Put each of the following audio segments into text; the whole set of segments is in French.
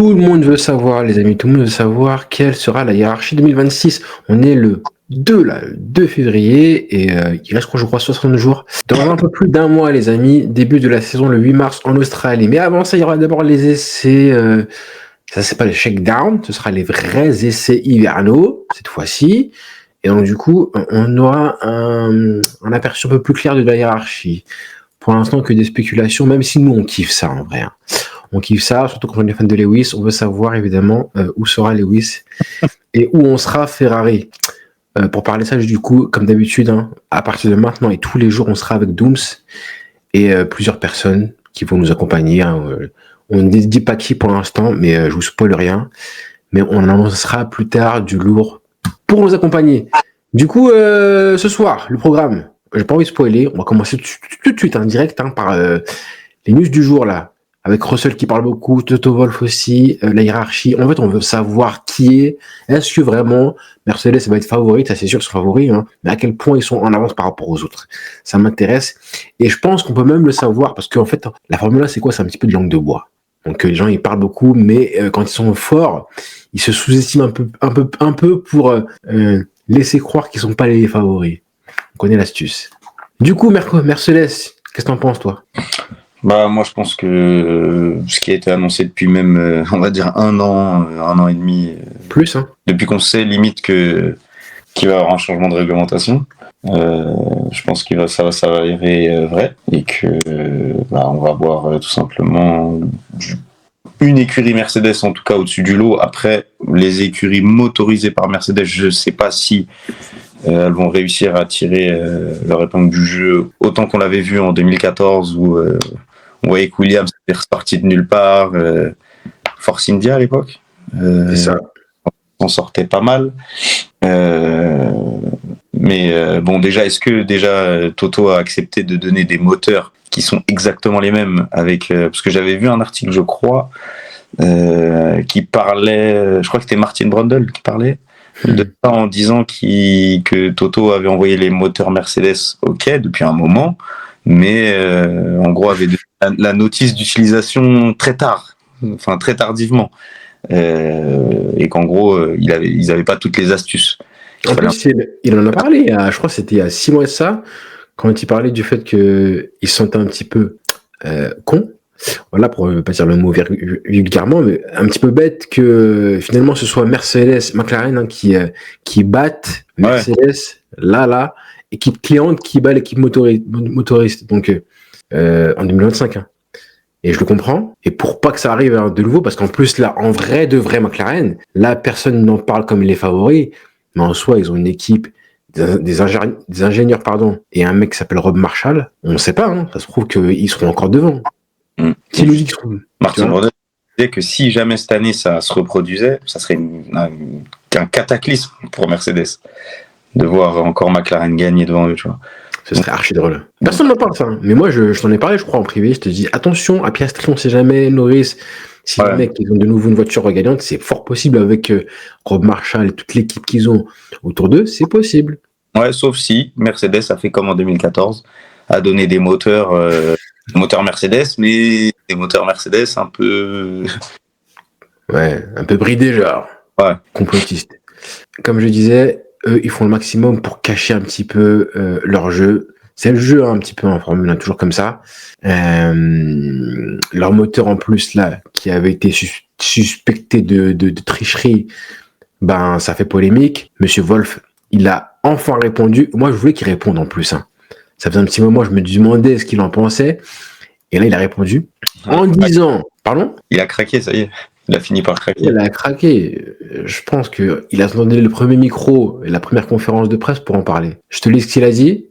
Tout le monde veut savoir, les amis, tout le monde veut savoir quelle sera la hiérarchie 2026. On est le 2 février et il reste, je crois, 60 jours. Dans un peu plus d'un mois, les amis, début de la saison le 8 mars en Australie. Mais avant ça, il y aura d'abord les essais. Ça, c'est pas le shakedown, ce sera les vrais essais hivernaux cette fois-ci. Et donc, du coup, on aura un aperçu un peu plus clair de la hiérarchie. Pour l'instant, que des spéculations, même si nous, on kiffe ça en vrai. On kiffe ça, surtout quand on est fan de Lewis. On veut savoir évidemment où sera Lewis et où on sera Ferrari. Pour parler ça, du coup, comme d'habitude, à partir de maintenant et tous les jours, on sera avec Dooms et plusieurs personnes qui vont nous accompagner. On ne dit pas qui pour l'instant, mais je vous spoil rien. Mais on annoncera plus tard du lourd pour nous accompagner. Du coup, ce soir, le programme, j'ai pas envie de spoiler. On va commencer tout de suite, direct, par les news du jour là. Avec Russell qui parle beaucoup, Toto Wolff aussi, la hiérarchie. En fait, on veut savoir qui est. Est-ce que vraiment Mercedes va être favorite? Ça, c'est sûr qu'ils sont favoris, mais à quel point ils sont en avance par rapport aux autres? Ça m'intéresse. Et je pense qu'on peut même le savoir parce qu'en fait, la Formule 1, c'est quoi? C'est un petit peu de langue de bois. Donc, les gens, ils parlent beaucoup, mais quand ils sont forts, ils se sous-estiment un peu pour laisser croire qu'ils sont pas les favoris. On connaît l'astuce. Du coup, Mercedes, qu'est-ce que t'en penses, toi? Moi, je pense que ce qui a été annoncé depuis même, on va dire un an et demi. Plus, Depuis qu'on sait limite qu'il va y avoir un changement de réglementation. Je pense que ça va s'avérer vrai et que on va avoir tout simplement une écurie Mercedes en tout cas au-dessus du lot. Après, les écuries motorisées par Mercedes, je sais pas si elles vont réussir à tirer leur épingle du jeu autant qu'on l'avait vu en 2014 où on voyait que Williams était reparti de nulle part. Force India à l'époque. C'est ça. On sortait pas mal. Mais bon, déjà, est-ce que Toto a accepté de donner des moteurs qui sont exactement les mêmes avec parce que j'avais vu un article, je crois, qui parlait, je crois que c'était Martin Brundle qui parlait de ça en disant que Toto avait envoyé les moteurs Mercedes depuis un moment, mais en gros avait la notice d'utilisation très tard, enfin très tardivement, et qu'en gros ils avaient pas toutes les astuces. En plus, il en a parlé, je crois que c'était il y a 6 mois de ça, quand il parlait du fait qu'il se sentait un petit peu con, voilà, pour ne pas dire le mot vulgairement, mais un petit peu bête que finalement ce soit Mercedes, McLaren qui battent Mercedes, là, équipe cliente qui bat l'équipe motoriste, donc en 2025. Et je le comprends. Et pour pas que ça arrive de nouveau, parce qu'en plus là, en vrai de vrai McLaren, là personne n'en parle comme les favoris. Mais en soi, ils ont une équipe, des ingénieurs, et un mec qui s'appelle Rob Marshall. On ne sait pas, ça se trouve qu'ils seront encore devant. Qui nous dit qu'ils seront? Martin Brundle disait que si jamais cette année ça se reproduisait, ça serait un cataclysme pour Mercedes de voir encore McLaren gagner devant eux, tu vois. Ce serait archi drôle. Personne n'en parle ça, mais moi je t'en ai parlé, je crois, en privé. Je te dis attention, à Piastri, on ne sait jamais, Norris. Si les mecs ils ont de nouveau une voiture gagnante, c'est fort possible avec Rob Marshall et toute l'équipe qu'ils ont autour d'eux, c'est possible. Ouais, sauf si Mercedes a fait comme en 2014, a donné des moteurs Mercedes, mais des moteurs Mercedes un peu... Ouais, un peu bridés, genre. Ouais. Complotistes. Comme je disais, eux, ils font le maximum pour cacher un petit peu leur jeu. C'est le jeu, un petit peu en Formule 1, toujours comme ça. Leur moteur en plus, là, qui avait été suspecté de tricherie, ça fait polémique. Monsieur Wolff, il a enfin répondu. Moi, je voulais qu'il réponde en plus. Ça faisait un petit moment, je me demandais ce qu'il en pensait. Et là, il a répondu en disant... Pardon ? Il a craqué, ça y est. Il a fini par craquer. Il a craqué. Je pense qu'il a attendu le premier micro et la première conférence de presse pour en parler. Je te lis ce qu'il a dit.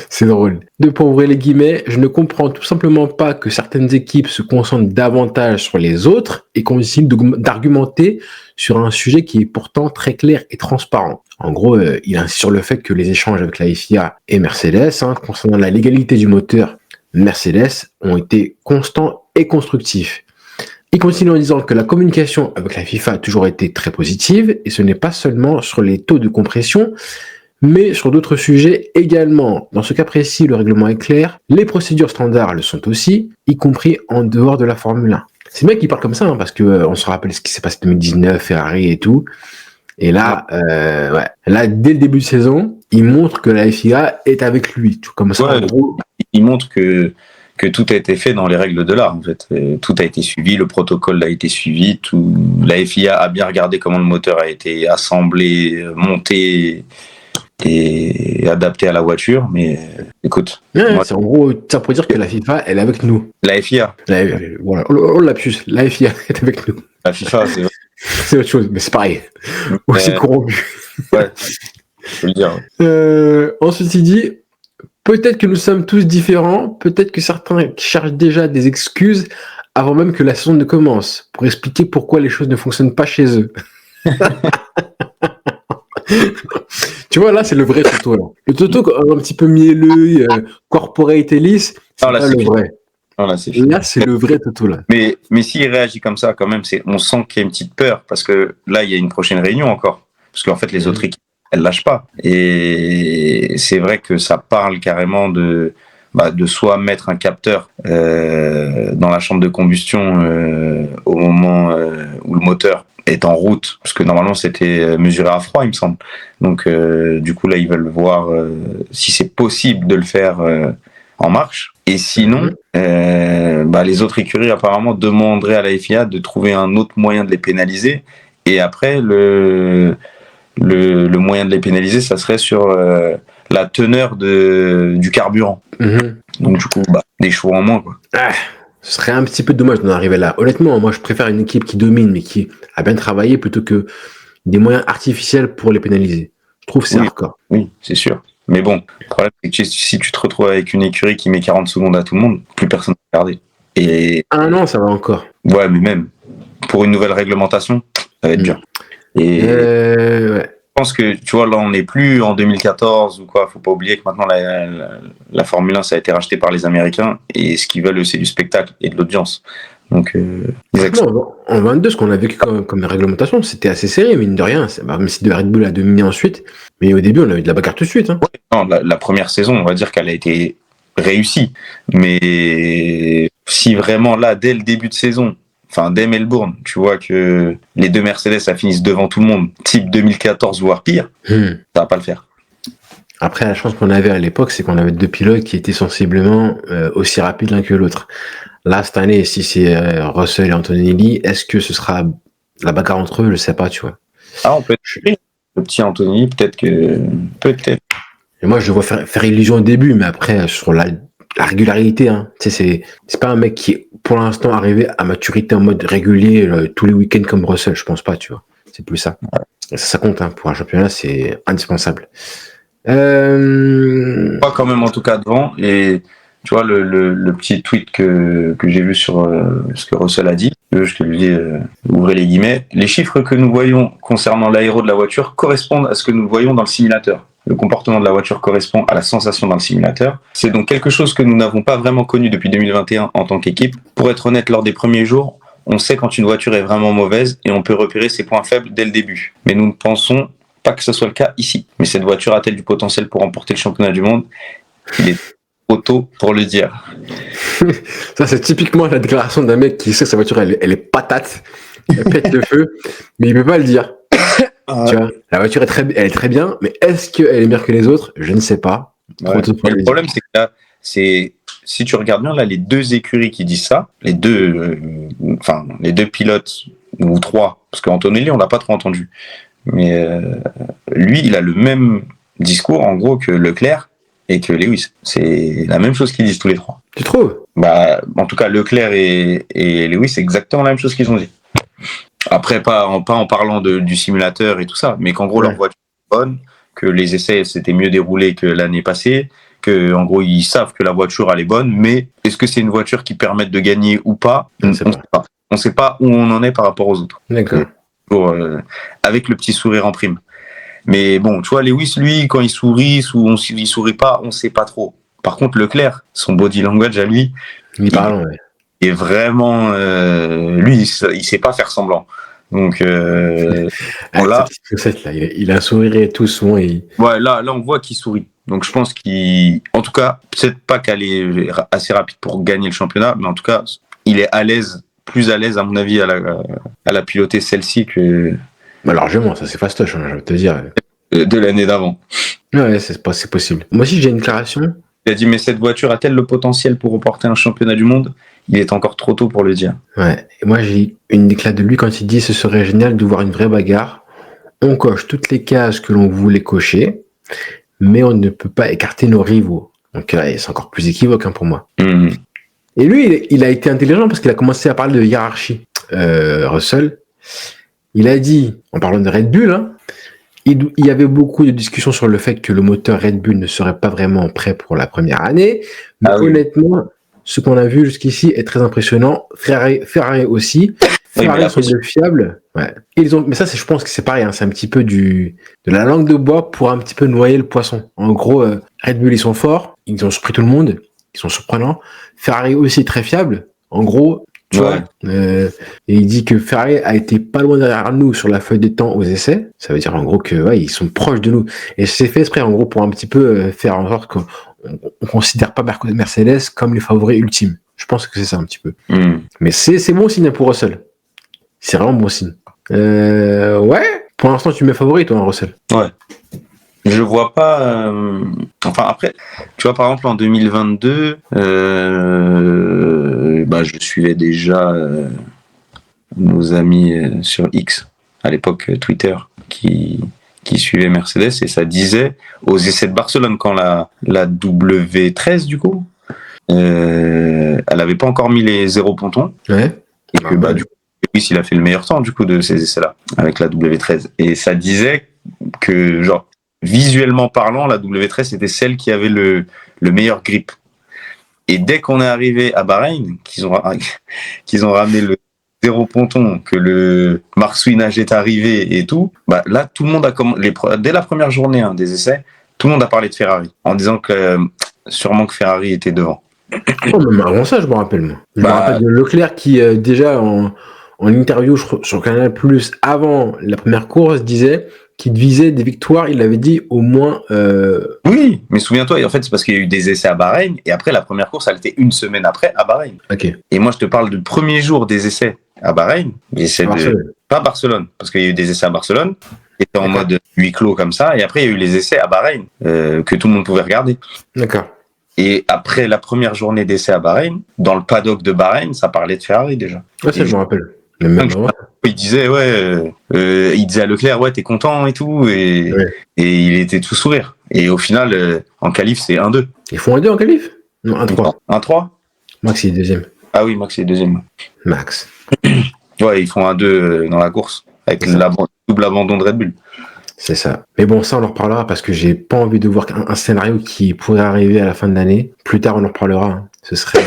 C'est drôle. Pour ouvrir les guillemets, je ne comprends tout simplement pas que certaines équipes se concentrent davantage sur les autres et continuent d'argumenter sur un sujet qui est pourtant très clair et transparent. En gros, il insiste sur le fait que les échanges avec la FIA et Mercedes, concernant la légalité du moteur Mercedes, ont été constants et constructifs. Il continue en disant que la communication avec la FIFA a toujours été très positive et ce n'est pas seulement sur les taux de compression, mais sur d'autres sujets également. Dans ce cas précis, le règlement est clair, les procédures standards le sont aussi, y compris en dehors de la Formule 1. C'est bien qu'il parle comme ça, hein, parce que on se rappelle ce qui s'est passé en 2019, Ferrari et tout. Et là, là, dès le début de saison, il montre que la FIA est avec lui. Tout comme ça, Ouais, en gros. il montre que tout a été fait dans les règles de l'art, en fait. Tout a été suivi, le protocole a été suivi, la FIA a bien regardé comment le moteur a été assemblé, monté et adapté à la voiture. Mais écoute, Ouais, c'est en gros, ça pour dire que la FIFA, elle est avec nous. la FIA, Voilà, on lapsus, la FIA est avec nous. la FIFA, c'est vrai. C'est autre chose, mais c'est pareil. Aussi corrompu. Ouais, je veux le dire. Ensuite, il dit, peut-être que nous sommes tous différents, peut-être que certains cherchent déjà des excuses avant même que la saison ne commence, pour expliquer pourquoi les choses ne fonctionnent pas chez eux. Tu vois, là, c'est le vrai Toto. Là. Le Toto, un petit peu mielleux, corporate et lisse, c'est là, pas le vrai. Là, c'est fini. Là, c'est le vrai Toto. Là. Mais s'il réagit comme ça, quand même, on sent qu'il y a une petite peur, parce que là, il y a une prochaine réunion encore. Parce qu'en fait, les autres équipes, elles lâchent pas. Et c'est vrai que ça parle carrément de soit mettre un capteur dans la chambre de combustion au moment où le moteur est en route, parce que normalement c'était mesuré à froid, il me semble. Donc du coup là ils veulent voir si c'est possible de le faire en marche. Et sinon, les autres écuries apparemment demanderaient à la FIA de trouver un autre moyen de les pénaliser. Et après le moyen de les pénaliser, ça serait sur la teneur du carburant. Donc du coup, des chevaux en moins, quoi. Ce serait un petit peu dommage d'en arriver là. Honnêtement, moi je préfère une équipe qui domine mais qui a bien travaillé plutôt que des moyens artificiels pour les pénaliser. Je trouve que c'est hardcore. Oui, c'est sûr. Mais bon, le problème c'est que si tu te retrouves avec une écurie qui met 40 secondes à tout le monde, plus personne ne va regarder. Et... Ah non, ça va encore. Ouais, mais même pour une nouvelle réglementation, ça va être dur. Et ouais. je pense que, tu vois, là, on n'est plus en 2014 ou quoi. Faut pas oublier que maintenant, la Formule 1, ça a été racheté par les Américains. Et ce qu'ils veulent, c'est du spectacle et de l'audience. Donc, en 22, ce qu'on a vécu comme réglementation, c'était assez serré, mine de rien. Même si de Red Bull a dominé ensuite. Mais au début, on a eu de la bagarre tout de suite. Hein. Ouais, non, la première saison, on va dire qu'elle a été réussie. Mais si vraiment, là, dès le début de saison, enfin, dès Melbourne, tu vois que les deux Mercedes, ça finisse devant tout le monde, type 2014, voire pire, ça va pas le faire. Après, la chance qu'on avait à l'époque, c'est qu'on avait deux pilotes qui étaient sensiblement aussi rapides l'un que l'autre. Là, cette année, si c'est Russell et Antonelli, est-ce que ce sera la bagarre entre eux? Je sais pas, tu vois. Ah, on peut être le petit Anthony, peut-être. Et moi, je le vois faire illusion au début, mais après, sur la régularité, hein. Tu sais, c'est pas un mec qui est, pour l'instant, arrivé à maturité en mode régulier tous les week-ends comme Russell, je pense pas, tu vois. C'est plus ça. Ouais. Et ça compte, hein. Pour un championnat, c'est indispensable. Pas quand même, en tout cas, devant. Et tu vois, le petit tweet que j'ai vu sur ce que Russell a dit, je te le dis, ouvrez les guillemets. Les chiffres que nous voyons concernant l'aéro de la voiture correspondent à ce que nous voyons dans le simulateur. Le comportement de la voiture correspond à la sensation dans le simulateur. C'est donc quelque chose que nous n'avons pas vraiment connu depuis 2021 en tant qu'équipe. Pour être honnête, lors des premiers jours, on sait quand une voiture est vraiment mauvaise et on peut repérer ses points faibles dès le début. Mais nous ne pensons pas que ce soit le cas ici. Mais cette voiture a-t-elle du potentiel pour remporter le championnat du monde? Il est trop tôt pour le dire. Ça, c'est typiquement la déclaration d'un mec qui sait que sa voiture, elle est patate, elle pète le feu, mais il peut pas le dire. Tu vois, la voiture elle est très bien, mais est-ce qu'elle est meilleure que les autres? Je ne sais pas. Ouais. Le problème, c'est que là, si tu regardes bien, là, les deux écuries qui disent ça, les deux pilotes, ou trois, parce qu'Antonelli, on l'a pas trop entendu, mais lui, il a le même discours, en gros, que Leclerc et que Lewis. C'est la même chose qu'ils disent tous les trois. Tu trouves? En tout cas, Leclerc et Lewis, c'est exactement la même chose qu'ils ont dit. Après, pas en parlant du simulateur et tout ça, mais qu'en gros, leur voiture est bonne, que les essais s'étaient mieux déroulés que l'année passée, que en gros, ils savent que la voiture, elle est bonne, mais est-ce que c'est une voiture qui permet de gagner ou pas? On ne sait pas. On ne sait pas où on en est par rapport aux autres. D'accord. Avec le petit sourire en prime. Mais bon, tu vois, Lewis, lui, quand il sourit ou il sourit pas, on ne sait pas trop. Par contre, Leclerc, son body language à lui, est vraiment... lui, il sait pas faire semblant. Donc, là, il a un sourire et tout, souvent. Ouais, là, on voit qu'il sourit. Donc, je pense en tout cas, peut-être pas qu'elle est assez rapide pour gagner le championnat, mais en tout cas, il est à l'aise plus à l'aise, à mon avis, à la piloter celle-ci que Bah, largement, ça c'est fastoche, hein, je vais te dire. de l'année d'avant. Ouais, c'est possible. Moi aussi, j'ai une déclaration. Il a dit, mais cette voiture a-t-elle le potentiel pour remporter un championnat du monde? Il est encore trop tôt pour le dire. Ouais. Et moi, j'ai une déclaration de lui quand il dit ce serait génial de voir une vraie bagarre. On coche toutes les cases que l'on voulait cocher, mais on ne peut pas écarter nos rivaux. Donc, c'est encore plus équivoque pour moi. Mmh. Et lui, il a été intelligent parce qu'il a commencé à parler de hiérarchie. Russell, il a dit, en parlant de Red Bull, hein, il y avait beaucoup de discussions sur le fait que le moteur Red Bull ne serait pas vraiment prêt pour la première année. Mais honnêtement, ce qu'on a vu jusqu'ici est très impressionnant. Ferrari aussi. Ferrari sont de fiables. Ouais. Mais ça, je pense que c'est pareil. Hein, c'est un petit peu de la langue de bois pour un petit peu noyer le poisson. En gros, Red Bull, ils sont forts. Ils ont surpris tout le monde. Ils sont surprenants. Ferrari aussi très fiable. En gros, tu vois, et il dit que Ferrari a été pas loin derrière nous sur la feuille des temps aux essais. Ça veut dire en gros que ils sont proches de nous. Et c'est fait exprès en gros pour un petit peu faire en sorte qu'on considère pas Mercedes comme les favoris ultimes. Je pense que c'est ça un petit peu. Mais c'est bon signe pour Russell. C'est vraiment bon signe. Ouais. Pour l'instant, tu mets favori toi, Russell. Ouais. Je vois pas. Enfin après, tu vois par exemple en 2022, je suivais déjà nos amis sur X, à l'époque Twitter, qui suivaient Mercedes et ça disait aux essais de Barcelone quand la W13 du coup, elle avait pas encore mis les 0 pontons. Ouais. Et que du coup, Lewis il a fait le meilleur temps du coup de ces essais-là avec la W13 et ça disait que genre visuellement parlant, la W13 c'était celle qui avait le meilleur grip. Et dès qu'on est arrivé à Bahreïn, qu'ils ont ramené le 0 ponton, que le marsouinage est arrivé et tout, là tout le monde dès la première journée des essais, tout le monde a parlé de Ferrari en disant que sûrement que Ferrari était devant. Oh, même avant ça, je me rappelle moi. Je me rappelle de Leclerc qui déjà en interview sur Canal Plus avant la première course disait qu'il visait des victoires, il avait dit au moins. Oui, mais souviens-toi, en fait, c'est parce qu'il y a eu des essais à Bahreïn et après la première course, elle était une semaine après à Bahreïn. Ok. Et moi, je te parle du premier jour des essais à Bahreïn, pas Barcelone, parce qu'il y a eu des essais à Barcelone, qui étaient en mode huis clos comme ça, et après il y a eu les essais à Bahreïn que tout le monde pouvait regarder. D'accord. Et après la première journée d'essais à Bahreïn, dans le paddock de Bahreïn, ça parlait de Ferrari déjà. Ouais, ça je me rappelle. Il disait il disait à Leclerc t'es content et tout et il était tout sourire et au final en qualif c'est 1-2. Ils font 1-2 en qualif? Non, 1-3. 1-3. Max il est deuxième. Ah oui, Max est deuxième. Max. Ouais, ils font 1-2 dans la course avec le double abandon de Red Bull. C'est ça. Mais bon, ça on en reparlera parce que j'ai pas envie de voir un scénario qui pourrait arriver à la fin de l'année. Plus tard on en reparlera. Hein. Ce serait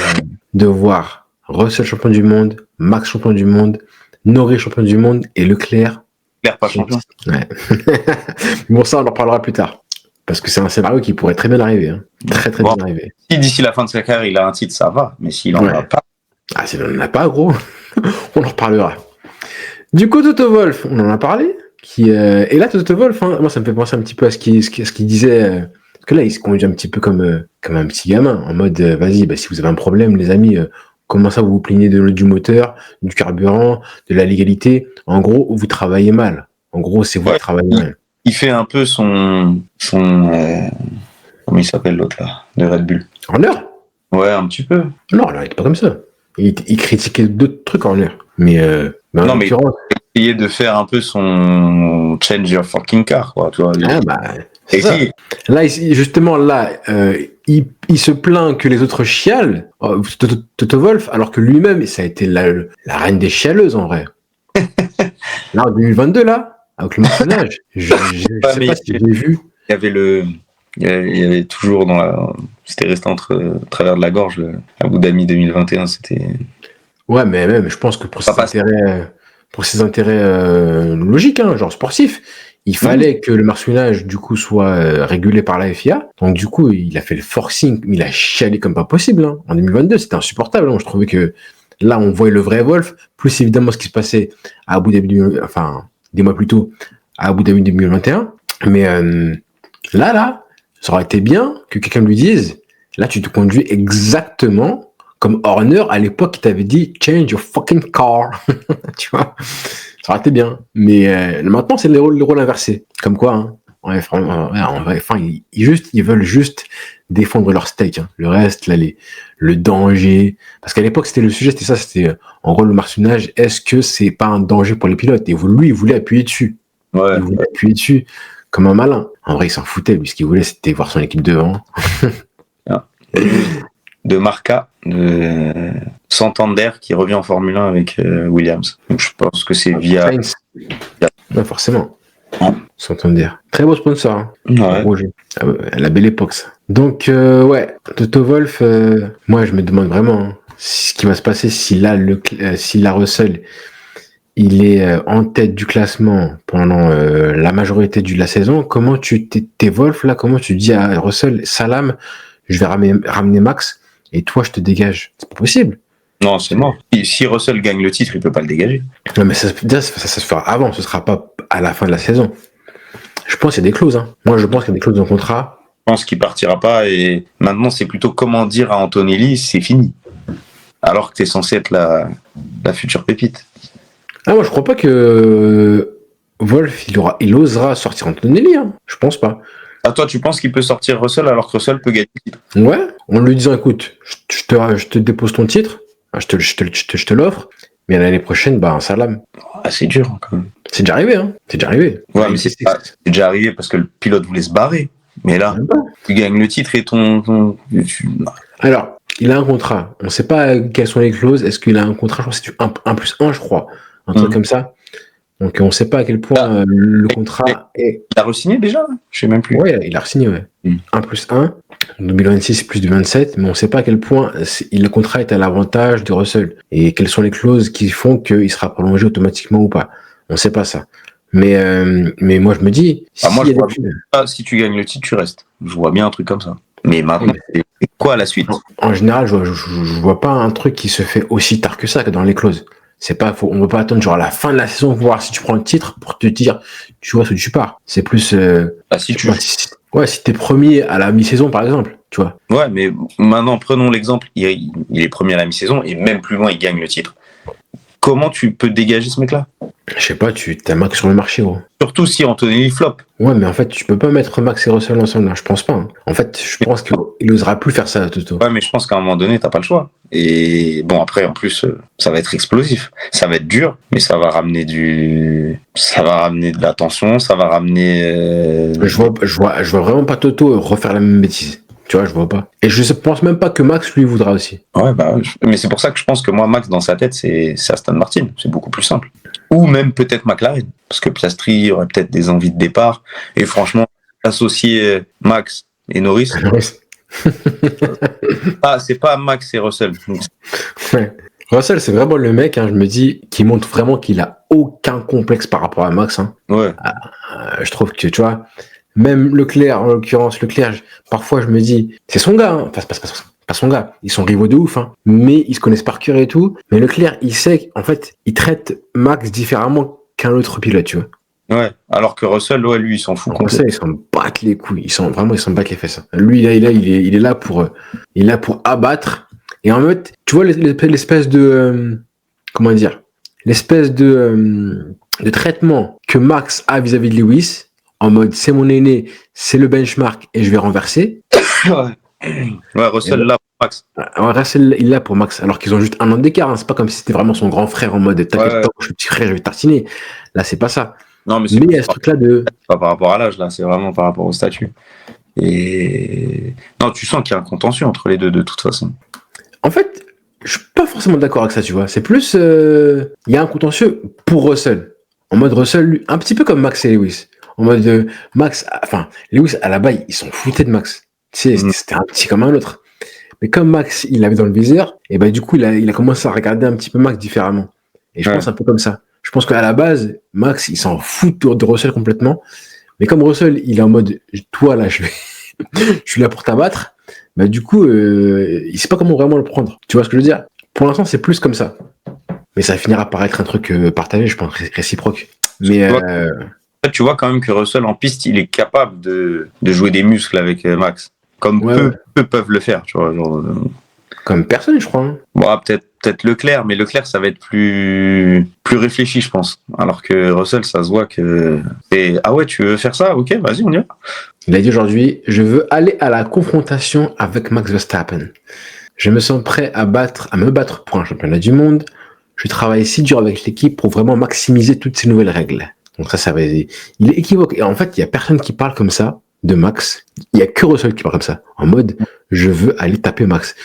de voir Russell champion du monde, Max champion du monde, Norris champion du monde et Leclerc pas champion. Ouais. Bon, ça on en reparlera plus tard. Parce que c'est un scénario qui pourrait très bien arriver. Hein. Très bien arriver. Si d'ici la fin de sa carrière il a un titre, ça va. Mais s'il en a pas. Ah, s'il en a pas, gros, on en reparlera. Du coup, Toto Wolff, on en a parlé. Et là, Toto Wolff, moi ça me fait penser un petit peu à ce qu'il disait. Parce que là, il se conduit un petit peu comme un petit gamin, en mode vas-y, si vous avez un problème, les amis, comment ça vous vous plaignez du moteur, du carburant, de la légalité. En gros, vous travaillez mal. En gros, c'est vous qui travaillez mal. Il fait un peu son comment il s'appelle l'autre là, de Red Bull. Horner? Ouais, un petit peu. Non, il était pas comme ça. Il critiquait d'autres trucs Horner. Mais non, mais il essayait de faire un peu son change your fucking car, quoi. Tu vois. C'est ça. Là, justement, il se plaint que les autres chialent, Toto Wolff, alors que lui-même, ça a été la reine des chialeuses, en vrai. Là, en 2022, là, avec le marsouinage, je sais pas si j'ai vu. Il y avait toujours c'était resté entre travers de la gorge, Abu Dhabi 2021, c'était... Ouais, mais même, je pense que pour ses intérêts logiques, genre sportifs, il fallait que le marsouinage, du coup, soit régulé par la FIA. Donc, du coup, il a fait le forcing, il a chialé comme pas possible. Hein. En 2022, c'était insupportable. Hein. Je trouvais que là, on voyait le vrai Wolff, plus évidemment ce qui se passait à Abu Dhabi, des mois plus tôt, à Abu Dhabi 2021. Mais là, ça aurait été bien que quelqu'un lui dise, là, tu te conduis exactement comme Horner, à l'époque, il t'avait dit change your fucking car. Tu vois, ça aurait été bien. Mais maintenant, c'est le rôle inversé. Comme quoi, hein. Ouais, en vrai, enfin, ils veulent juste défendre leur steak. Hein. Le reste, là, le danger. Parce qu'à l'époque, c'était le sujet, c'était ça, c'était en gros le martionnage. Est-ce que c'est pas un danger pour les pilotes? Et lui, il voulait appuyer dessus. Ouais. Il voulait appuyer dessus comme un malin. En vrai, il s'en foutait. Lui, ce qu'il voulait, c'était voir son équipe devant. De Marca, de Santander qui revient en Formule 1 avec Williams. Donc je pense que c'est via. Ouais, forcément. Ouais. Santander. Très beau sponsor. Hein. Ouais. Roger. Ah ouais, la belle époque, ça. Donc, ouais, Toto Wolff, moi, je me demande vraiment hein, ce qui va se passer si là, Russell, il est en tête du classement pendant la majorité de la saison. Comment t'es Wolff, là, comment tu dis à Russell, salam, je vais ramener Max, et toi, je te dégage. C'est pas possible. Non, c'est mort. Si Russell gagne le titre, il peut pas le dégager. Non, mais ça se fera avant, ce sera pas à la fin de la saison. Je pense qu'il y a des clauses. Hein. Moi, je pense qu'il y a des clauses dans le contrat. Je pense qu'il partira pas, et maintenant, c'est plutôt comment dire à Antonelli, c'est fini. Alors que tu es censé être la future pépite. Ah, moi, je crois pas que Wolff, il osera sortir Antonelli. Hein. Je pense pas. Ah, toi, tu penses qu'il peut sortir Russell alors que Russell peut gagner le titre? Ouais, en lui disant, écoute, je te dépose ton titre, je te l'offre, mais l'année prochaine, bah, un salam. Ah, c'est dur, quand même. C'est déjà arrivé, hein. C'est déjà arrivé. Ouais, mais c'est déjà arrivé parce que le pilote voulait se barrer. Mais là, tu gagnes le titre et Alors, il a un contrat. On ne sait pas quelles sont les clauses. Est-ce qu'il a un contrat? Je crois que c'est 1+1, je crois. Un truc comme ça. Donc, on ne sait pas à quel point le contrat est. Il a re-signé déjà? Je sais même plus. Ouais, il a re-signé, ouais. 1+1, 2026 plus 2027, mais on ne sait pas à quel point le contrat est à l'avantage de Russell. Et quelles sont les clauses qui font qu'il sera prolongé automatiquement ou pas. On ne sait pas ça. Mais moi, je me dis. Si tu gagnes le titre, tu restes. Je vois bien un truc comme ça. Mais maintenant, c'est quoi la suite? En général, je vois pas un truc qui se fait aussi tard que ça, que dans les clauses. On ne peut pas attendre genre à la fin de la saison pour voir si tu prends le titre pour te dire tu vois où tu pars. C'est plus si t'es premier à la mi-saison par exemple, tu vois. Ouais, mais maintenant prenons l'exemple, il est premier à la mi-saison et même plus loin il gagne le titre. Comment tu peux dégager ce mec-là? Je sais pas, t'as Max sur le marché, gros. Surtout si Antonelli flop. Ouais, mais en fait, tu peux pas mettre Max et Russell ensemble, là, je pense pas. Hein. En fait, je pense qu'il osera plus faire ça, Toto. Ouais, mais je pense qu'à un moment donné, t'as pas le choix. Et bon, après, en plus, ça va être explosif. Ça va être dur, mais ça va ramener de l'attention, ça va ramener... Je vois vraiment pas Toto refaire la même bêtise. Tu vois, je vois pas. Et je pense même pas que Max lui voudra aussi. Ouais, mais c'est pour ça que je pense que moi, Max, dans sa tête, c'est Aston Martin. C'est beaucoup plus simple. Ou même peut-être McLaren. Parce que Piastri aurait peut-être des envies de départ. Et franchement, associer Max et Norris... c'est pas Max et Russell. Ouais. Russell, c'est vraiment le mec, hein, je me dis, qui montre vraiment qu'il a aucun complexe par rapport à Max. Hein. Ouais. Je trouve que, tu vois... Même Leclerc, en l'occurrence, parfois je me dis, c'est son gars, hein. Enfin, c'est pas son gars, ils sont rivaux de ouf, hein. Mais ils se connaissent par cœur et tout. Mais Leclerc, il sait qu'en fait, il traite Max différemment qu'un autre pilote, tu vois. Ouais, alors que Russell, ouais, lui, il s'en fout. Russell, il s'en battent les couilles, il s'en battent les fesses. Lui, là, il est là pour abattre. Et en fait, tu vois l'espèce de, comment dire, l'espèce de traitement que Max a vis-à-vis de Lewis. En mode, c'est mon aîné, c'est le benchmark et je vais renverser. Ouais, Russell là pour Max. Russell, il l'a pour Max, alors qu'ils ont juste 1 an d'écart. Hein. C'est pas comme si c'était vraiment son grand frère en mode, t'inquiète pas, je suis petit frère, je vais tartiner. Là, c'est pas ça. Non, mais il y a ce truc-là de. Pas par rapport à l'âge, là, c'est vraiment par rapport au statut. Et. Non, tu sens qu'il y a un contentieux entre les deux, de toute façon. En fait, je suis pas forcément d'accord avec ça, tu vois. C'est plus. Il y a un contentieux pour Russell. En mode Russell, lui, un petit peu comme Max et Lewis. En mode Lewis, à la base, ils s'en foutaient de Max. Tu sais, c'était un petit comme un autre. Mais comme Max, il l'avait dans le viseur, et bah, du coup, il a commencé à regarder un petit peu Max différemment. Et je pense un peu comme ça. Je pense qu'à la base, Max, il s'en fout de Russell complètement. Mais comme Russell, il est en mode, toi, là, je suis là pour t'abattre, bah, du coup, il sait pas comment vraiment le prendre. Tu vois ce que je veux dire? Pour l'instant, c'est plus comme ça. Mais ça finira par être un truc partagé, je pense, réciproque. Mais. Tu vois quand même que Russell en piste, il est capable de jouer des muscles avec Max, comme peu peuvent le faire, tu vois. Genre, Comme personne, je crois. Hein. Bon, peut-être Leclerc, mais Leclerc, ça va être plus réfléchi, je pense. Alors que Russell, ça se voit que ah ouais, tu veux faire ça? Ok, vas-y, on y va. Il a dit aujourd'hui, je veux aller à la confrontation avec Max Verstappen. Je me sens prêt à me battre pour un championnat du monde. Je travaille si dur avec l'équipe pour vraiment maximiser toutes ces nouvelles règles. Donc ça va aider. Il est équivoque. Et en fait, il y a personne qui parle comme ça de Max. Il y a que Russell qui parle comme ça. En mode, je veux aller taper Max.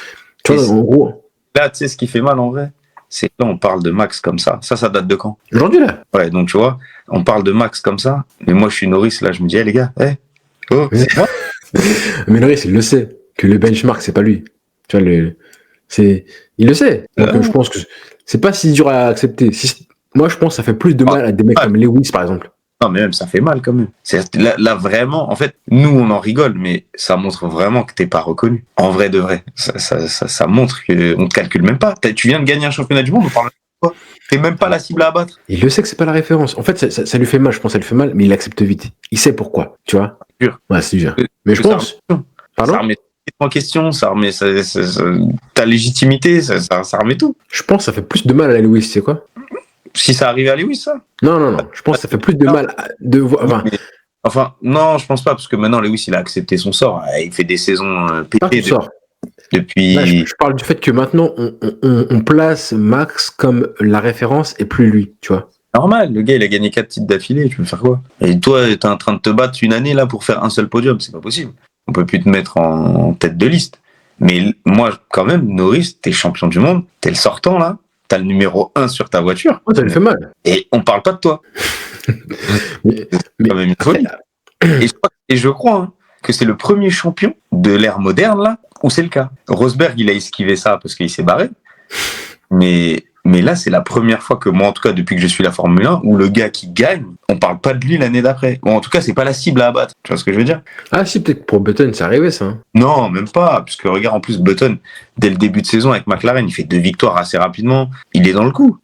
Tu vois, en gros. Là, tu sais, ce qui fait mal en vrai, c'est que là, on parle de Max comme ça. Ça date de quand? Aujourd'hui, là. Ouais, donc tu vois, on parle de Max comme ça. Mais moi, je suis Norris, là, je me dis, les gars, oh, c'est moi. Mais Norris, il le sait. Que le benchmark, c'est pas lui. Tu vois, il le sait. Donc, je pense que c'est pas si dur à accepter. Moi, je pense que ça fait plus de mal à des mecs comme Lewis, par exemple. Non, mais même, ça fait mal quand même. Là, vraiment, en fait, nous, on en rigole, mais ça montre vraiment que t'es pas reconnu. En vrai de vrai. Ça montre qu'on te calcule même pas. Tu viens de gagner un championnat du monde, on parle de quoi? T'es même pas la cible à abattre. Il le sait que c'est pas la référence. En fait, ça lui fait mal, je pense, ça lui fait mal, mais il accepte vite. Il sait pourquoi, tu vois. C'est dur. Ouais, c'est dur. Mais je pense. Ça remet en question, ça remet ta légitimité, ça remet tout. Je pense que ça fait plus de mal à Lewis, tu sais quoi? Si ça arrivait à Lewis, ça? Non. Je pense que ça fait plus de mal de voir. Enfin, non, je pense pas, parce que maintenant, Lewis, il a accepté son sort. Il fait des saisons pétées depuis. Là, je parle du fait que maintenant, on place Max comme la référence et plus lui, tu vois. Normal, le gars, il a gagné 4 titres d'affilée, tu veux faire quoi? Et toi, t'es en train de te battre une année là pour faire un seul podium, c'est pas possible. On peut plus te mettre en tête de liste. Mais moi, quand même, Norris, t'es champion du monde, t'es le sortant là, t'as le numéro 1 sur ta voiture. Ça lui fait mal. Et on parle pas de toi. mais quand même une folie. Et je crois que c'est le premier champion de l'ère moderne là où c'est le cas. Rosberg, il a esquivé ça parce qu'il s'est barré. Mais là, c'est la première fois que moi, en tout cas, depuis que je suis la Formule 1, où le gars qui gagne, on parle pas de lui l'année d'après. Ou en tout cas, c'est pas la cible à abattre. Tu vois ce que je veux dire? Ah si, peut-être que pour Button, c'est arrivé ça. Hein. Non, même pas. Parce que regarde, en plus, Button, dès le début de saison avec McLaren, il fait 2 victoires assez rapidement. Il est dans le coup.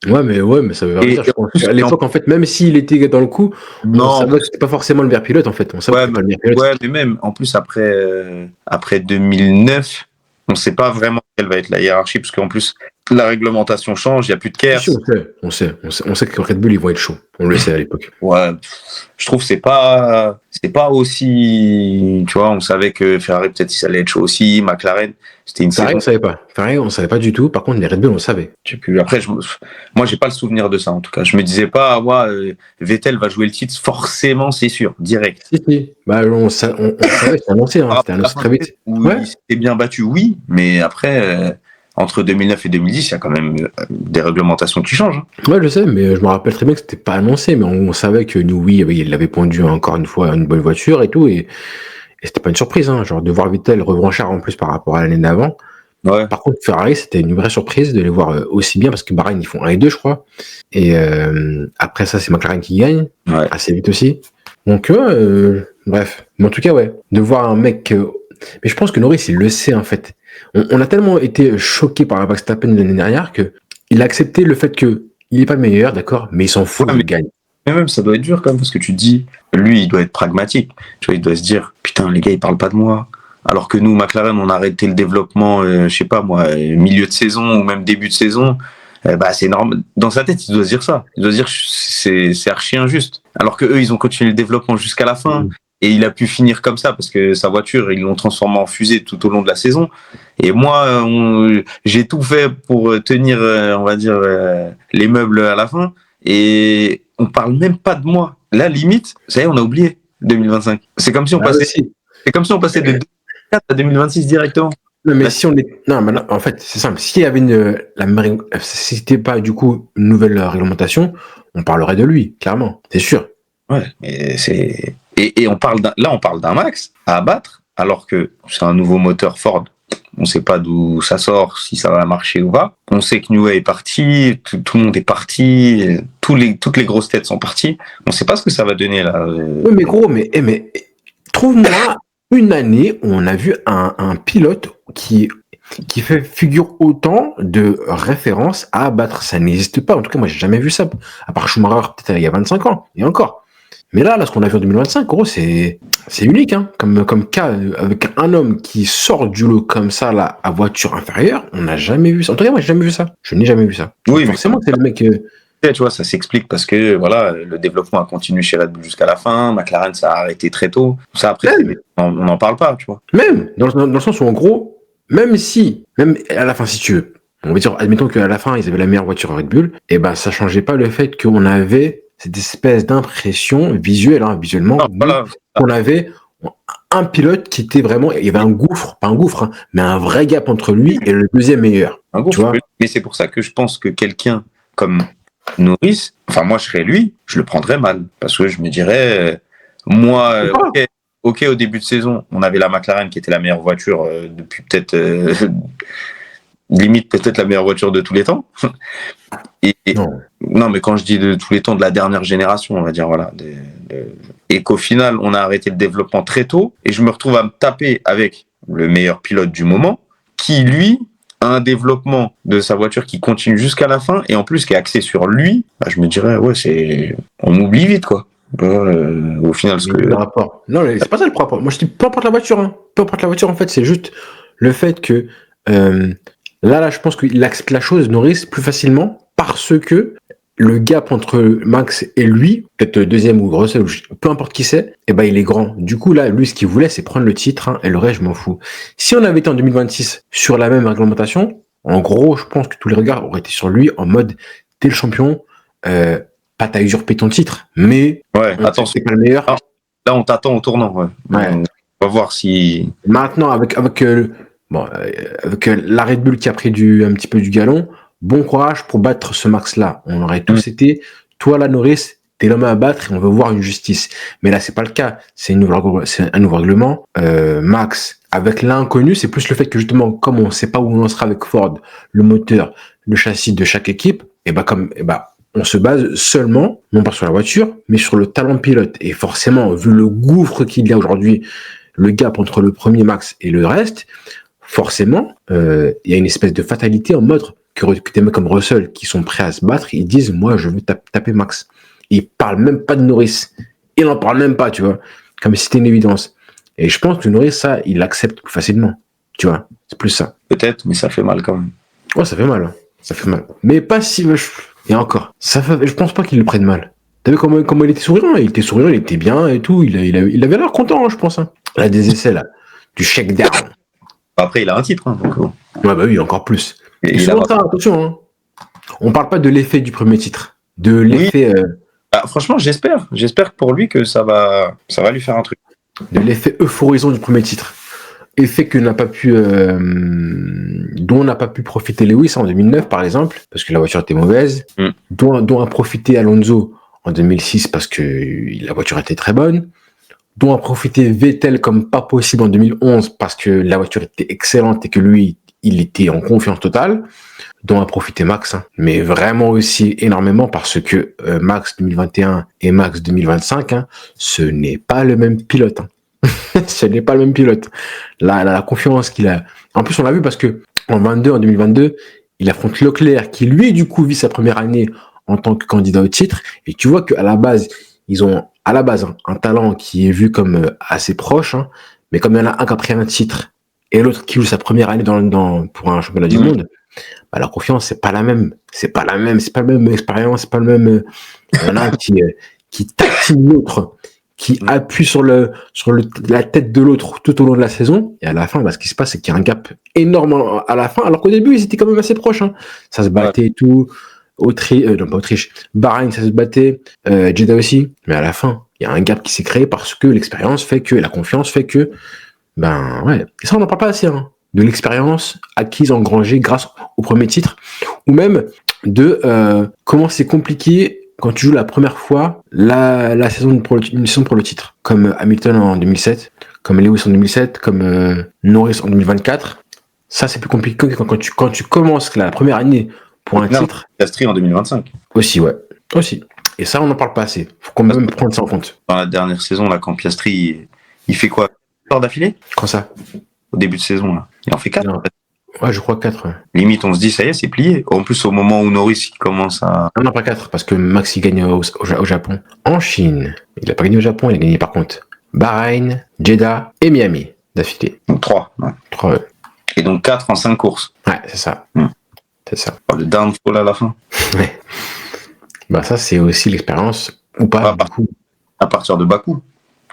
Ouais, mais ça veut dire, je pense. À l'époque, en fait, même s'il était dans le coup, on savait que c'était pas forcément le meilleur pilote, en fait. On savait que c'était pas le meilleur pilote. Ouais, mais même, en plus, après 2009, on ne sait pas vraiment quelle va être la hiérarchie, parce qu'en plus, la réglementation change, il n'y a plus de KERS. On sait que Red Bull, ils vont être chauds. On le sait à l'époque. Ouais, je trouve que c'est pas aussi, tu vois, on savait que Ferrari, peut-être, ça allait être chaud aussi, McLaren, c'était une Ferrari, on savait pas. Ferrari, on savait pas du tout. Par contre, les Red Bull, on savait. Après, moi, j'ai pas le souvenir de ça, en tout cas. Je me disais pas, Vettel va jouer le titre, forcément, c'est sûr, direct. Si. Bah, on savait, c'était annoncé, c'était annoncé très vite. Ouais. Il s'était bien battu, oui, mais après, entre 2009 et 2010, il y a quand même des réglementations qui changent. Ouais, je sais, mais je me rappelle très bien que c'était pas annoncé, mais on savait que nous, oui, il avait pondu encore une fois une bonne voiture et tout, et c'était pas une surprise, hein, genre de voir Vettel revanchard en plus par rapport à l'année d'avant. Ouais. Par contre, Ferrari, c'était une vraie surprise de les voir aussi bien, parce que Bahreïn, ils font 1 et 2, je crois. Et après ça, c'est McLaren qui gagne, assez vite aussi. Donc, bref. Mais en tout cas, ouais, de voir un mec... Mais je pense que Norris, il le sait, en fait. On a tellement été choqués par la Verstappen l'année dernière qu'il a accepté le fait qu'il n'est pas le meilleur, d'accord, mais il s'en fout, il gagne. Mais même, ça doit être dur quand même, parce que tu te dis, lui, il doit être pragmatique. Tu vois, il doit se dire, putain, les gars, ils parlent pas de moi. Alors que nous, McLaren, on a arrêté le développement, je sais pas moi, milieu de saison ou même début de saison. C'est normal. Dans sa tête, il doit se dire ça. Il doit se dire, c'est archi injuste. Alors que eux, ils ont continué le développement jusqu'à la fin. Et il a pu finir comme ça parce que sa voiture, ils l'ont transformée en fusée tout au long de la saison. Et moi, j'ai tout fait pour tenir, on va dire, les meubles à la fin. Et on parle même pas de moi. Là, limite, ça y est, on a oublié 2025. C'est comme si on passait. C'est comme si on passait de 2024 à 2026 directement. Non, mais si on est. Non, mais en fait, c'est simple. S'il y avait si c'était pas du coup une nouvelle réglementation, on parlerait de lui, clairement. C'est sûr. Ouais, mais c'est. Et on parle d'un Max à abattre, alors que c'est un nouveau moteur Ford. On ne sait pas d'où ça sort, si ça va marcher ou pas. On sait que Newey est parti, tout le monde est parti, toutes les grosses têtes sont parties. On ne sait pas ce que ça va donner là. Oui, mais gros, mais trouve-moi une année où on a vu un pilote qui fait figure autant de références à abattre. Ça n'existe pas. En tout cas, moi, j'ai jamais vu ça. À part Schumacher, peut-être il y a 25 ans. Et encore. Mais là, ce qu'on a vu en 2025, gros, c'est unique, hein. Comme cas, avec un homme qui sort du lot comme ça, là, à voiture inférieure, on n'a jamais vu ça. En tout cas, moi, j'ai jamais vu ça. Je n'ai jamais vu ça. Oui, mais forcément, c'est le mec. tu vois, ça s'explique parce que voilà, le développement a continué chez Red Bull jusqu'à la fin. McLaren, ça a arrêté très tôt. Ça, après, on n'en parle pas, tu vois. Même, dans le sens où, en gros, même à la fin, si tu veux, on va dire, admettons qu'à la fin, ils avaient la meilleure voiture Red Bull, et ben, ça changeait pas le fait qu'on avait cette espèce d'impression visuelle, hein, visuellement, Voilà. on avait un pilote qui était vraiment, il y avait un gouffre, pas un gouffre, hein, mais un vrai gap entre lui et le deuxième meilleur. Un gouffre, tu vois. Mais c'est pour ça que je pense que quelqu'un comme Norris, enfin moi je serais lui, je le prendrais mal. Parce que je me dirais, moi, ok, au début de saison, on avait la McLaren qui était la meilleure voiture depuis peut-être, limite peut-être la meilleure voiture de tous les temps. Non, mais quand je dis de tous les temps, de la dernière génération, on va dire, voilà. Et qu'au final, on a arrêté le développement très tôt, et je me retrouve à me taper avec le meilleur pilote du moment, qui lui a un développement de sa voiture qui continue jusqu'à la fin, et en plus qui est axé sur lui, bah, je me dirais, ouais, on m'oublie vite, quoi. Au final, le rapport. Non, mais c'est pas ça le rapport. Moi, je dis peu importe la voiture, hein. Peu importe la voiture, en fait, c'est juste le fait que là, je pense qu'il accepte la chose, Norris, plus facilement, parce que le gap entre Max et lui, peut-être deuxième ou Russell, peu importe qui c'est, eh ben, il est grand. Du coup, là, lui, ce qu'il voulait, c'est prendre le titre, hein, et le reste, je m'en fous. Si on avait été en 2026 sur la même réglementation, en gros, je pense que tous les regards auraient été sur lui en mode, t'es le champion, pas t'as usurpé ton titre, mais ouais, attention, c'est pas le meilleur. Là, on t'attend au tournant, ouais. On va voir si. Maintenant, avec la Red Bull qui a pris un petit peu du galon, bon courage pour battre ce Max-là. On aurait tous été, toi, là, Norris, t'es l'homme à battre et on veut voir une justice. Mais là, c'est pas le cas. C'est un nouveau règlement. Max, avec l'inconnu, c'est plus le fait que justement, comme on sait pas où on sera avec Ford, le moteur, le châssis de chaque équipe, on se base seulement, non pas sur la voiture, mais sur le talent de pilote. Et forcément, vu le gouffre qu'il y a aujourd'hui, le gap entre le premier Max et le reste, forcément, il y a une espèce de fatalité en mode que des mecs comme Russell qui sont prêts à se battre, ils disent, moi, je veux taper Max. Ils parlent même pas de Norris. Ils n'en parlent même pas, tu vois. Comme si c'était une évidence. Et je pense que Norris, ça, il l'accepte plus facilement. Tu vois, c'est plus ça. Peut-être, mais ça fait mal quand même. Ouais, ça fait mal. Hein. Ça fait mal. Mais pas si... Et encore, je pense pas qu'il le prenne mal. T'as vu comment il était souriant? Il était souriant, il était bien et tout. Il avait l'air content, hein, je pense. Hein. Là, des essais, là. Du shakedown. Après, il a un titre. Hein, donc... Ouais, bah oui, encore plus. Et souvent, ça, attention, hein. On parle pas de l'effet du premier titre. De l'effet... Oui. Franchement, j'espère. J'espère pour lui que ça va lui faire un truc. De l'effet euphorisant du premier titre. Effet que dont n'a pas pu profiter Lewis en 2009 par exemple parce que la voiture était mauvaise, dont a profité Alonso en 2006 parce que la voiture était très bonne, dont a profité Vettel comme pas possible en 2011 parce que la voiture était excellente et que lui il était en confiance totale, dont a profité Max, hein. Mais vraiment aussi énormément parce que Max 2021 et Max 2025, hein, ce n'est pas le même pilote. Hein. Ce n'est pas le même pilote. La confiance qu'il a. En plus, on l'a vu parce que en 2022, il affronte Leclerc, qui lui, du coup, vit sa première année en tant que candidat au titre. Et tu vois qu'à la base, ils ont un talent qui est vu comme assez proche. Hein, mais comme il y en a un qui a pris un titre et l'autre qui joue sa première année pour un championnat du monde, bah, la confiance, c'est pas la même. C'est pas la même expérience, c'est pas le même. Il y en a un qui tatine l'autre, qui appuie sur la tête de l'autre tout au long de la saison, et à la fin, bah, ce qui se passe, c'est qu'il y a un gap énorme à la fin, alors qu'au début, ils étaient quand même assez proches, hein. Ça se battait et tout, Bahreïn, ça se battait, Jeddah aussi, mais à la fin, il y a un gap qui s'est créé parce que l'expérience fait que, la confiance fait que, ben ouais, et ça on n'en parle pas assez, hein, de l'expérience acquise, engrangée grâce au premier titre, ou même de comment c'est compliqué quand tu joues la première fois une saison pour le titre, comme Hamilton en 2007, comme Lewis en 2007, comme Norris en 2024, ça c'est plus compliqué que quand tu commences la première année pour un titre. Piastri en 2025. Aussi, ouais. Aussi. Et ça, on n'en parle pas assez. Faut quand même prendre ça en compte. Dans la dernière saison, là, quand Piastri, il fait quoi? 4 d'affilée? Quand ça? Au début de saison, là. Il en fait 4. Ouais, je crois 4. Ouais. Limite, on se dit, ça y est, c'est plié. En plus, au moment où Norris il commence à... Non, pas 4, parce que Max il gagne au Japon. En Chine, il a pas gagné au Japon, il a gagné par contre Bahreïn, Jeddah et Miami d'affilée. Donc 3. Ouais. 3, ouais. Et donc 4 en 5 courses. Ouais, c'est ça. Hmm. C'est ça. Oh, le downfall à la fin. Ouais. Bah ça, c'est aussi l'expérience, ou pas, du coup. À partir de Bakou.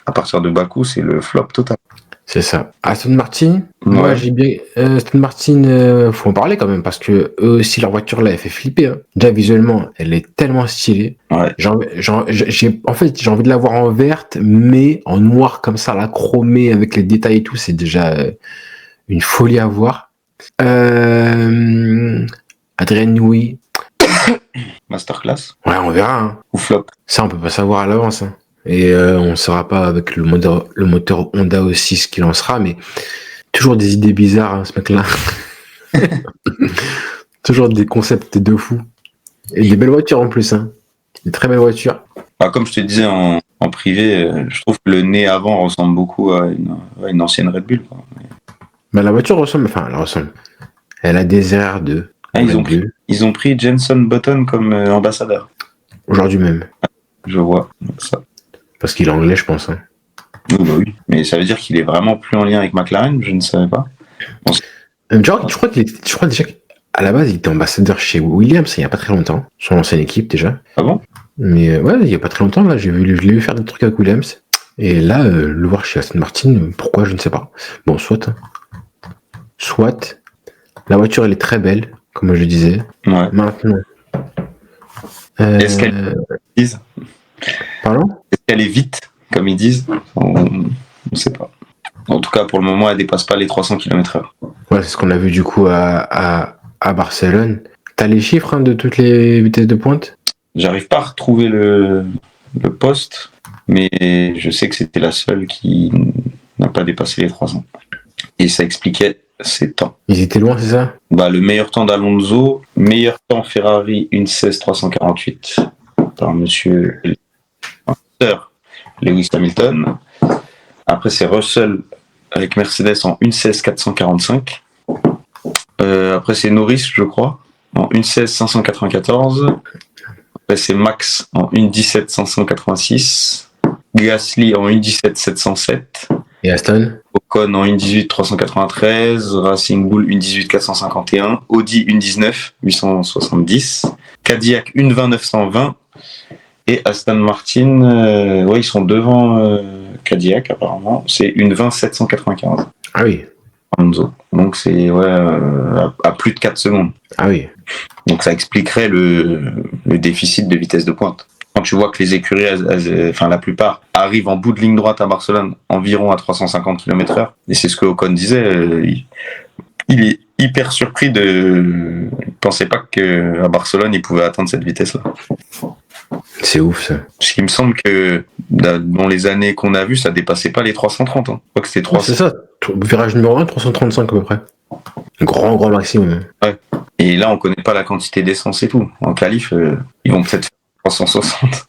À partir de Bakou, c'est le flop total. C'est ça. Aston Martin, Ouais. moi j'ai bien. Aston Martin, faut en parler quand même, parce que eux aussi, leur voiture là, elle fait flipper. Hein. Déjà, visuellement, elle est tellement stylée. Ouais. En fait, j'ai envie de la voir en verte, mais en noir comme ça, la chromée avec les détails et tout, c'est déjà une folie à voir. Adrien Newey. Masterclass. Ouais, on verra. Hein. Ou flop. Ça, on peut pas savoir à l'avance. Hein. Et on saura pas avec le moteur Honda aussi ce qu'il en sera, mais toujours des idées bizarres, hein, ce mec-là. Toujours des concepts de fou. Et des belles voitures en plus. Hein. Des très belles voitures. Bah, comme je te disais en privé, je trouve que le nez avant ressemble beaucoup à une ancienne Red Bull. Quoi. Bah, la voiture ressemble, enfin, elle ressemble. Elle a des airs de. Ah, ils ont pris Jenson Button comme ambassadeur. Aujourd'hui même. Je vois ça. Parce qu'il est anglais, je pense. Hein. Oui, bah oui. Mais ça veut dire qu'il est vraiment plus en lien avec McLaren, je ne savais pas. Je crois déjà qu'à la base, il était ambassadeur chez Williams il n'y a pas très longtemps. Son ancienne équipe déjà. Ah bon? Mais ouais, il n'y a pas très longtemps, là, je l'ai vu faire des trucs avec Williams. Et là, le voir chez Aston Martin, pourquoi, je ne sais pas. Bon, soit. Hein. Soit. La voiture, elle est très belle, comme je disais. Ouais. Maintenant. Est-ce qu'elle disent Pardon? Est-ce qu'elle est vite, comme ils disent? On ne sait pas. En tout cas, pour le moment, elle dépasse pas les 300 km/h. Ouais, c'est ce qu'on a vu du coup à Barcelone. T'as les chiffres hein, de toutes les vitesses de pointe? J'arrive pas à retrouver le poste, mais je sais que c'était la seule qui n'a pas dépassé les 300. Et ça expliquait ses temps. Ils étaient loin, c'est ça? Bah, le meilleur temps d'Alonso, meilleur temps Ferrari, 1:16.348 par monsieur Sir Lewis Hamilton. Après, c'est Russell avec Mercedes en 1:16.445. Après, c'est Norris, je crois, en 1:16.594. Après, c'est Max en 1:17.586. Gasly en 1:17.707. Et Aston? Ocon en 1:18.393. Racing Bull 1:18.451. Audi 1:19.870. Cadillac 1:20.920. Et Aston Martin, ouais, ils sont devant Cadillac apparemment. C'est 1:20.795. Ah oui. Donc c'est à plus de 4 secondes. Ah oui. Donc ça expliquerait le déficit de vitesse de pointe. Quand tu vois que les écuries, enfin la plupart, arrivent en bout de ligne droite à Barcelone, environ à 350 km/h, et c'est ce que Ocon disait, il est hyper surpris il pensait pas qu'à Barcelone, il pouvait atteindre cette vitesse-là. C'est ouf ça. Parce qu'il me semble que dans les années qu'on a vues, ça dépassait pas les 330. Hein. Je crois que c'était 300. C'est ça, virage numéro 1, 335 à peu près. Grand maximum. Ouais. Et là, on connaît pas la quantité d'essence et tout. En qualif, ils vont peut-être faire 360.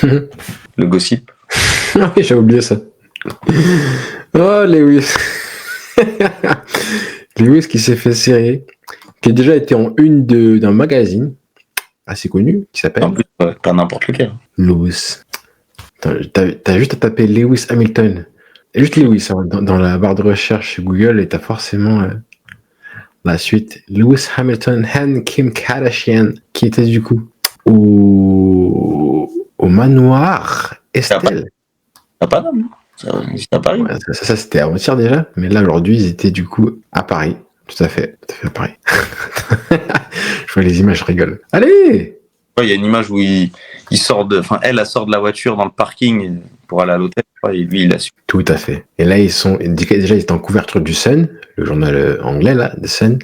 Le gossip. Ah oui, j'ai oublié ça. Oh, Lewis. Lewis qui s'est fait serrer, qui a déjà été en une d'un magazine assez connu, qui s'appelle... En plus, pas n'importe lequel. Lewis. T'as juste à taper Lewis Hamilton. Et juste Lewis hein, dans la barre de recherche chez Google et t'as forcément la suite. Lewis Hamilton and Kim Kardashian qui était du coup au manoir Estelle. À Paname, non? C'est à Paris. Ouais, ça c'était avant-hier déjà, mais là aujourd'hui ils étaient du coup à Paris. Tout à fait à Paris. Je vois les images, je rigole. Allez! Il y a une image où il sort elle sort de la voiture dans le parking pour aller à l'hôtel, et lui il a su. Tout à fait. Et là déjà ils étaient en couverture du Sun, le journal anglais là, The Sun.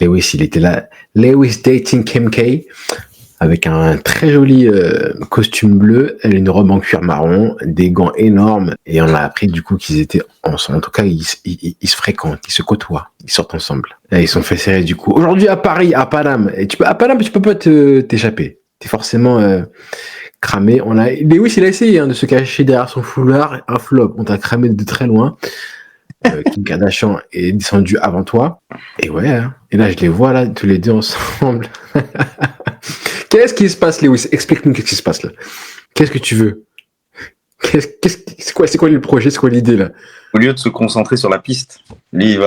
Lewis il était là. Lewis dating Kim K. Avec un très joli costume bleu, une robe en cuir marron, des gants énormes, et on a appris du coup qu'ils étaient ensemble. En tout cas, ils se fréquentent, ils se côtoient, ils sortent ensemble. Et ils sont fait serrer du coup. Aujourd'hui à Paris, à Paname, et à Paname, tu peux pas t'échapper. T'es forcément cramé. Lewis, il a essayé de se cacher derrière son foulard, un flop. On t'a cramé de très loin. Kim Kardashian est descendue avant toi. Et ouais, hein. Et là, je les vois là, tous les deux ensemble. Qu'est-ce qui se passe, Lewis? Explique-nous qu'est-ce qui se passe là. Qu'est-ce que tu veux? C'est quoi le projet? C'est quoi l'idée là? Au lieu de se concentrer sur la piste, lui,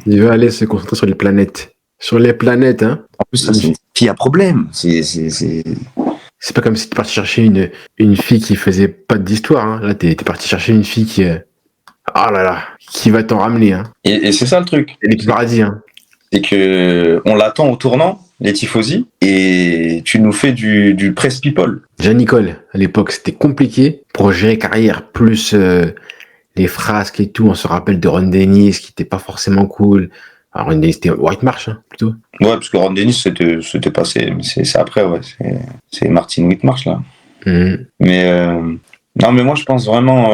Il veut aller se concentrer sur les planètes. Sur les planètes, hein. En plus, ça, c'est une fille à problème. C'est pas comme si tu parti chercher une fille qui faisait pas d'histoire. Hein. Là, t'es parti chercher une fille qui, oh là là, qui va t'en ramener. Hein. Et c'est ça le truc. Elle est du paradis. Hein. C'est que on l'attend au tournant, les tifosi, et tu nous fais du press people. Déjà, Nicole, à l'époque, c'était compliqué pour gérer carrière, plus les frasques et tout. On se rappelle de Ron Dennis, qui était pas forcément cool. Alors, Ron Dennis, c'était White Marsh, hein, plutôt. Ouais, parce que Ron Dennis, c'était passé. C'est après, ouais. C'est Martin Whitmarsh, là. Mm-hmm. Mais non, mais moi, je pense vraiment,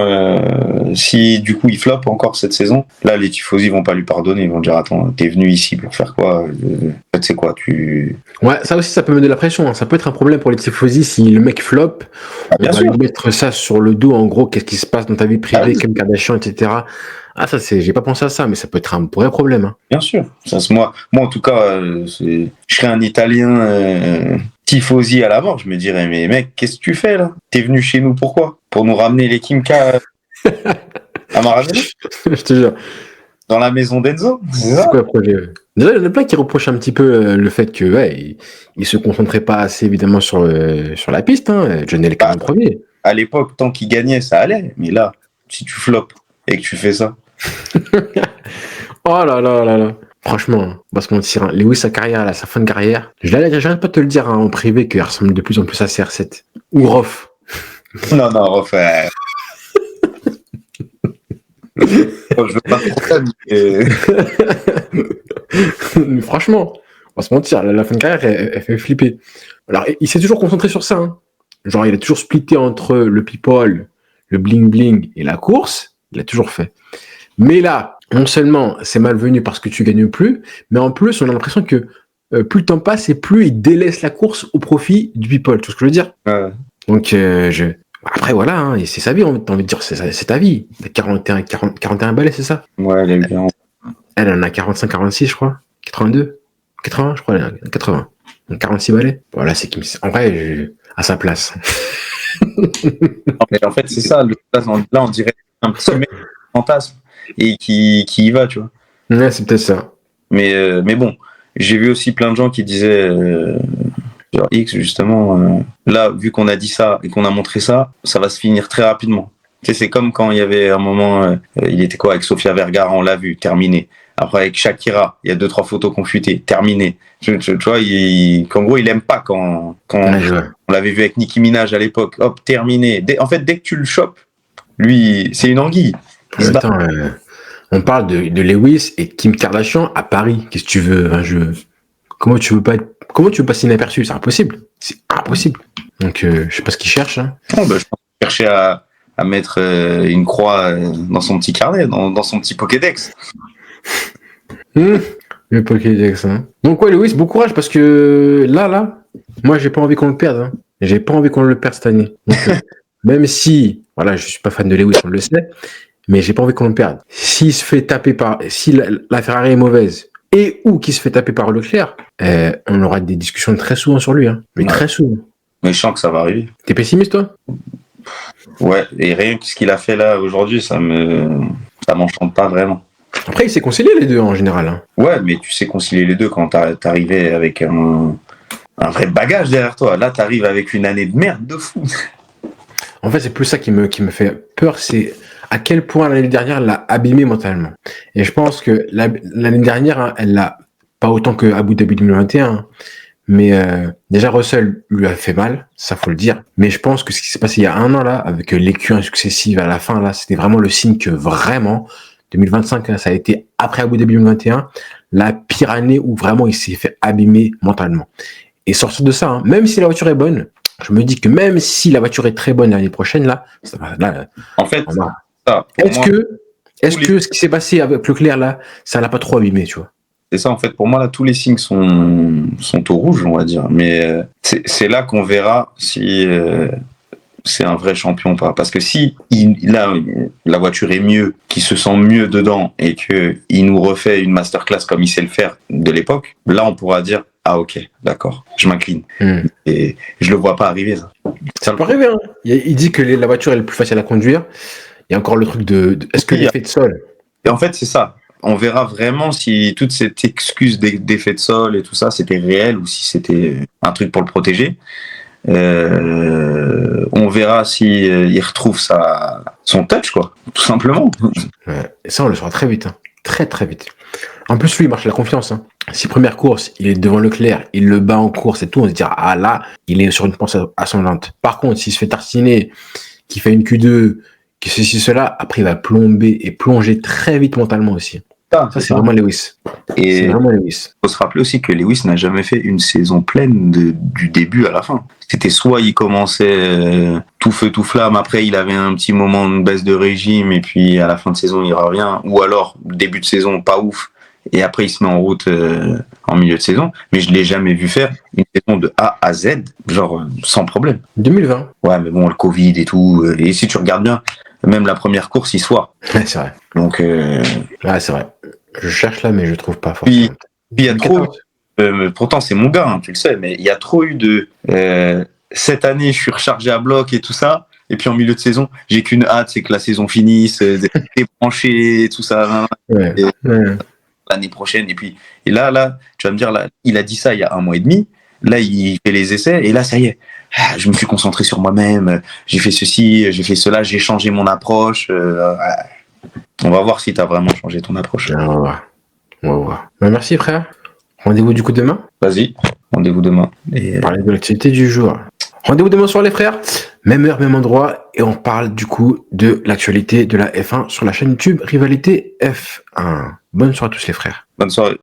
si du coup il floppe encore cette saison, là, les tifosi vont pas lui pardonner. Ils vont dire, attends, t'es venu ici pour faire quoi? En fait, c'est quoi? Ouais, ça aussi, ça peut mettre de la pression. Hein. Ça peut être un problème pour les tifosi si le mec flop. On va lui mettre ça sur le dos, en gros, qu'est-ce qui se passe dans ta vie privée, Kim Kardashian, etc. Ah, ça, j'ai pas pensé à ça, mais ça peut être un vrai problème. Hein. Bien sûr. Ça, moi, en tout cas, je serais un Italien tifosi à la mort. Je me dirais, mais mec, qu'est-ce que tu fais là? T'es venu chez nous pourquoi? Pour nous ramener les Kimka à Maradona? Je te jure. Dans la maison d'Enzo? C'est quoi le projet? Déjà, il y en a plein qui reprochent un petit peu le fait que ouais, il se concentrait pas assez évidemment sur la piste. Hein. John est quand même premier. À l'époque, tant qu'il gagnait, ça allait. Mais là, si tu floppes et que tu fais ça. Oh là là là là. Franchement, on va se mentir. Hein. Lewis, sa carrière, là, sa fin de carrière, j'arrête pas de te le dire hein, en privé qu'il ressemble de plus en plus à CR7. Ou Rof. Non, Rof. Je veux pas trop mais franchement, on va se mentir, la fin de carrière, elle fait flipper. Alors, il s'est toujours concentré sur ça. Hein. Genre, il a toujours splitté entre le people, le bling-bling et la course. Il a toujours fait. Mais là, non seulement c'est malvenu parce que tu gagnes plus, mais en plus, on a l'impression que plus le temps passe et plus il délaisse la course au profit du people. Tu vois ce que je veux dire? Ouais. Donc, après, voilà, hein, c'est sa vie, t'as envie de dire, c'est ta vie. T'as 41 balais, c'est ça? Ouais, elle est bien. Elle en a 45, 46, je crois. 82? 80, je crois, elle a 80. Donc 46 balais. Voilà, c'est qui en vrai, à sa place. Non, mais en fait, c'est ça. Là, on dirait un petit mec fantasme et qui y va, tu vois. Ouais, c'est peut-être ça. Mais bon, j'ai vu aussi plein de gens qui disaient, genre X, justement, là, vu qu'on a dit ça et qu'on a montré ça, ça va se finir très rapidement. Tu sais, c'est comme quand il y avait un moment, il était quoi avec Sofia Vergara, on l'a vu, terminé. Après, avec Shakira, il y a 2-3 photos qu'on fuité, terminé. Tu vois, qu'en gros, il aime pas quand on l'avait vu avec Nicki Minaj à l'époque. Hop, terminé. En fait, dès que tu le chopes, lui, c'est une anguille. Attends, on parle de Lewis et Kim Kardashian à Paris. Qu'est-ce que tu veux? Comment tu veux passer inaperçu? C'est impossible. C'est impossible. Donc, je sais pas ce qu'il cherche. Hein. Oh, je pense qu'il cherchait à mettre une croix dans son petit carnet, dans son petit Pokédex. Le Pokédex. Hein. Donc, ouais, Lewis, bon courage parce que là, moi, j'ai pas envie qu'on le perde. Hein. J'ai pas envie qu'on le perde cette année. Donc, même si, voilà, je suis pas fan de Lewis, on le sait, mais j'ai pas envie qu'on le perde. S'il se fait taper si la Ferrari est mauvaise et ou qu'il se fait taper par Leclerc, on aura des discussions très souvent sur lui. Hein. Mais très souvent. Mais je sens que ça va arriver. T'es pessimiste, toi? Ouais, et rien que ce qu'il a fait là aujourd'hui, ça m'enchante pas vraiment. Après, il s'est concilié les deux en général. Hein. Ouais, mais tu sais concilier les deux quand t'arrivais avec un vrai bagage derrière toi. Là, t'arrives avec une année de merde de fou. En fait, c'est plus ça qui me fait peur, c'est à quel point l'année dernière l'a abîmé mentalement. Et je pense que l'année dernière, hein, elle l'a pas autant que Abu Dhabi 2021, mais déjà Russell lui a fait mal, ça faut le dire. Mais je pense que ce qui s'est passé il y a un an là, avec l'écurie successive à la fin là, c'était vraiment le signe que vraiment 2025, hein, ça a été après Abu Dhabi 2021 la pire année où vraiment il s'est fait abîmer mentalement. Et sortir de ça, hein, même si la voiture est bonne, je me dis que même si la voiture est très bonne l'année prochaine là, ça va, là en fait, est-ce que ce qui s'est passé avec Leclerc là, ça l'a pas trop abîmé, tu vois? C'est ça, en fait, pour moi, là, tous les signes sont au rouge, on va dire. Mais c'est là qu'on verra si c'est un vrai champion ou pas. Parce que si là, la voiture est mieux, qu'il se sent mieux dedans et qu'il nous refait une masterclass comme il sait le faire de l'époque, là, on pourra dire ah ok, d'accord, je m'incline. Et je le vois pas arriver, ça. Ça peut arriver, hein. Il dit que la voiture est le plus facile à conduire. Il y a encore le truc de est-ce que l'effet de sol. Et en fait, c'est ça. On verra vraiment si toute cette excuse d'effet de sol et tout ça, c'était réel ou si c'était un truc pour le protéger. On verra si il retrouve son touch, quoi, tout simplement. Ouais. Et ça, on le saura très vite, hein. Très très vite. En plus, lui, il marche la confiance, hein. Si première course, il est devant Leclerc, il le bat en course et tout, on se dira ah là, il est sur une pente ascendante. Par contre, s'il se fait tartiner, qu'il fait une Q2, que ceci, cela, après il va plomber et plonger très vite mentalement aussi. Ça, c'est vraiment Lewis. Et c'est vraiment Lewis. Faut se rappeler aussi que Lewis n'a jamais fait une saison pleine du début à la fin. C'était soit il commençait tout feu tout flamme, après il avait un petit moment de baisse de régime et puis à la fin de saison il revient, ou alors début de saison pas ouf et après il se met en route en milieu de saison. Mais je l'ai jamais vu faire une saison de A à Z, genre sans problème. 2020. Ouais, mais bon, le Covid et tout. Et si tu regardes bien, même la première course, il soir. Ouais, c'est vrai. Donc. Ouais, c'est vrai. Je cherche là, mais je trouve pas forcément. Puis il y a trop. Pourtant, c'est mon gars, hein, tu le sais, mais il y a trop eu de. Cette année, je suis rechargé à bloc et tout ça. Et puis en milieu de saison, j'ai qu'une hâte, c'est que la saison finisse, débranché, tout ça. Ouais. L'année prochaine. Et là, tu vas me dire, là, il a dit ça il y a 1 mois et demi. Là, il fait les essais. Et là, ça y est. Je me suis concentré sur moi-même. J'ai fait ceci, j'ai fait cela. J'ai changé mon approche. On va voir si tu as vraiment changé ton approche. On va voir. Merci, frère. Rendez-vous du coup demain. Vas-y, rendez-vous demain. Et parler de l'actualité du jour. Rendez-vous demain soir, les frères. Même heure, même endroit. Et on parle du coup de l'actualité de la F1 sur la chaîne YouTube Rivalité F1. Bonne soirée à tous, les frères. Bonne soirée.